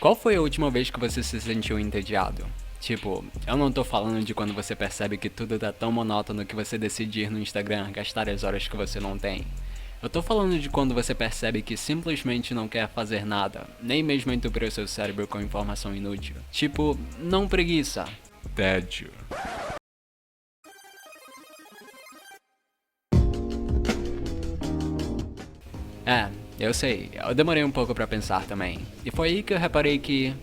Qual foi a última vez que você se sentiu entediado? Tipo, eu não tô falando de quando você percebe que tudo tá tão monótono que você decide ir no Instagram gastar as horas que você não tem. Eu tô falando de quando você percebe que simplesmente não quer fazer nada, nem mesmo entupir o seu cérebro com informação inútil. Tipo, não preguiça. Tédio. É, eu sei, eu demorei um pouco pra pensar também. E foi aí que eu reparei que...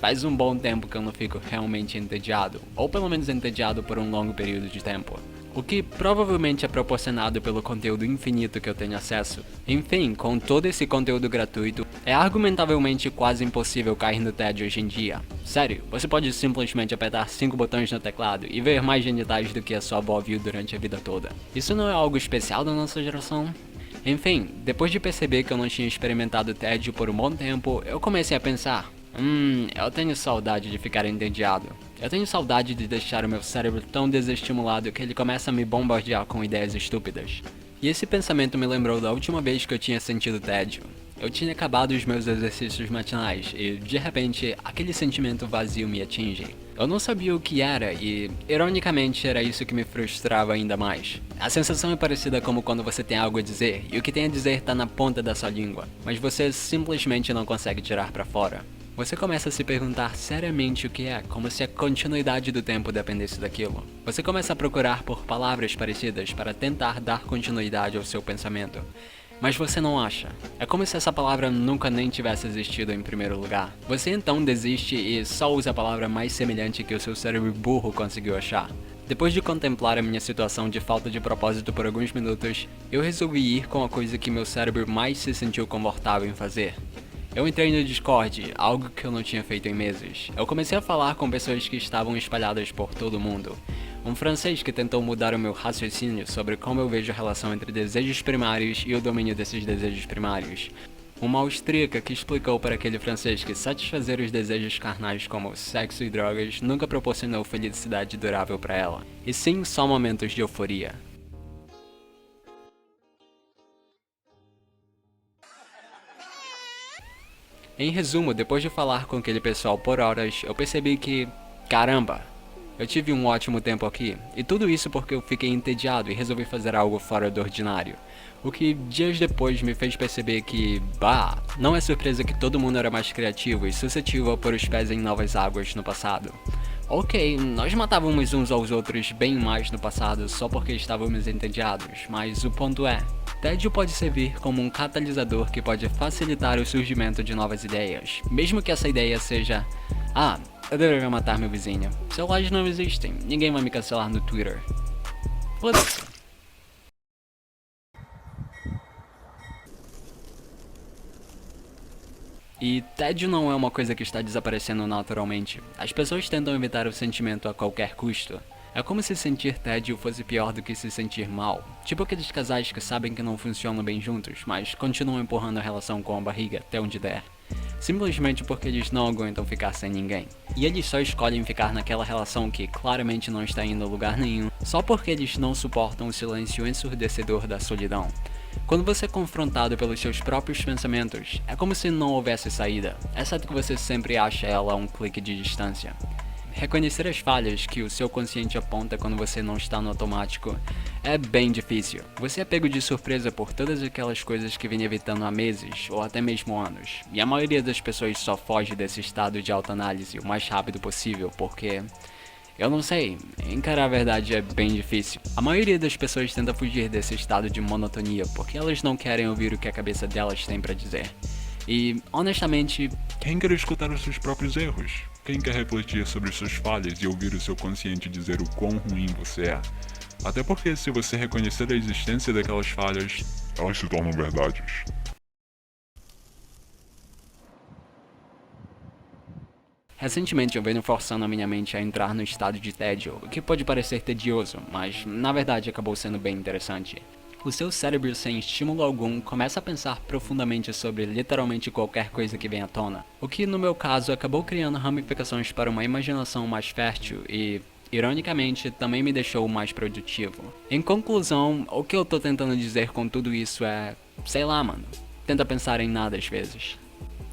faz um bom tempo que eu não fico realmente entediado, ou pelo menos entediado por um longo período de tempo. O que provavelmente é proporcionado pelo conteúdo infinito que eu tenho acesso. Enfim, com todo esse conteúdo gratuito, é argumentavelmente quase impossível cair no tédio hoje em dia. Sério, você pode simplesmente apertar 5 botões no teclado e ver mais genitais do que a sua avó viu durante a vida toda. Isso não é algo especial da nossa geração? Enfim, depois de perceber que eu não tinha experimentado tédio por um bom tempo, eu comecei a pensar: eu tenho saudade de ficar entediado. Eu tenho saudade de deixar o meu cérebro tão desestimulado que ele começa a me bombardear com ideias estúpidas. E esse pensamento me lembrou da última vez que eu tinha sentido tédio. Eu tinha acabado os meus exercícios matinais e, de repente, aquele sentimento vazio me atinge. Eu não sabia o que era e, ironicamente, era isso que me frustrava ainda mais. A sensação é parecida como quando você tem algo a dizer e o que tem a dizer tá na ponta da sua língua, mas você simplesmente não consegue tirar pra fora. Você começa a se perguntar seriamente o que é, como se a continuidade do tempo dependesse daquilo. Você começa a procurar por palavras parecidas para tentar dar continuidade ao seu pensamento. Mas você não acha. É como se essa palavra nunca nem tivesse existido em primeiro lugar. Você então desiste e só usa a palavra mais semelhante que o seu cérebro burro conseguiu achar. Depois de contemplar a minha situação de falta de propósito por alguns minutos, eu resolvi ir com a coisa que meu cérebro mais se sentiu confortável em fazer. Eu entrei no Discord, algo que eu não tinha feito em meses. Eu comecei a falar com pessoas que estavam espalhadas por todo o mundo. Um francês que tentou mudar o meu raciocínio sobre como eu vejo a relação entre desejos primários e o domínio desses desejos primários. Uma austríaca que explicou para aquele francês que satisfazer os desejos carnais como sexo e drogas nunca proporcionou felicidade durável para ela, e sim só momentos de euforia. Em resumo, depois de falar com aquele pessoal por horas, eu percebi que, caramba, eu tive um ótimo tempo aqui, e tudo isso porque eu fiquei entediado e resolvi fazer algo fora do ordinário. O que dias depois me fez perceber que, não é surpresa que todo mundo era mais criativo e suscetível a pôr os pés em novas águas no passado. Ok, nós matávamos uns aos outros bem mais no passado só porque estávamos entediados, mas o ponto é, tédio pode servir como um catalisador que pode facilitar o surgimento de novas ideias, mesmo que essa ideia seja: eu deveria matar meu vizinho. Celulares não existem, ninguém vai me cancelar no Twitter. Foda-se. E tédio não é uma coisa que está desaparecendo naturalmente. As pessoas tentam evitar o sentimento a qualquer custo. É como se sentir tédio fosse pior do que se sentir mal. Tipo aqueles casais que sabem que não funcionam bem juntos, mas continuam empurrando a relação com a barriga até onde der. Simplesmente porque eles não aguentam ficar sem ninguém. E eles só escolhem ficar naquela relação que claramente não está indo a lugar nenhum, só porque eles não suportam o silêncio ensurdecedor da solidão. Quando você é confrontado pelos seus próprios pensamentos, é como se não houvesse saída, exceto que você sempre acha ela a um clique de distância. Reconhecer as falhas que o seu consciente aponta quando você não está no automático é bem difícil. Você é pego de surpresa por todas aquelas coisas que vem evitando há meses ou até mesmo anos. E a maioria das pessoas só foge desse estado de autoanálise o mais rápido possível porque... eu não sei, encarar a verdade é bem difícil. A maioria das pessoas tenta fugir desse estado de monotonia porque elas não querem ouvir o que a cabeça delas tem pra dizer. E, honestamente, quem quer escutar os seus próprios erros? Quem quer refletir sobre suas falhas e ouvir o seu consciente dizer o quão ruim você é? Até porque se você reconhecer a existência daquelas falhas, elas se tornam verdades. recentemente eu venho forçando a minha mente a entrar no estado de tédio, o que pode parecer tedioso, mas na verdade acabou sendo bem interessante. O seu cérebro, sem estímulo algum, começa a pensar profundamente sobre literalmente qualquer coisa que vem à tona, o que no meu caso acabou criando ramificações para uma imaginação mais fértil e, ironicamente, também me deixou mais produtivo. Em conclusão, o que eu tô tentando dizer com tudo isso é, sei lá mano, tenta pensar em nada às vezes.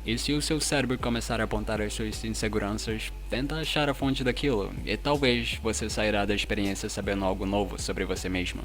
E se o seu cérebro começar a apontar as suas inseguranças, tenta achar a fonte daquilo, e talvez você sairá da experiência sabendo algo novo sobre você mesmo.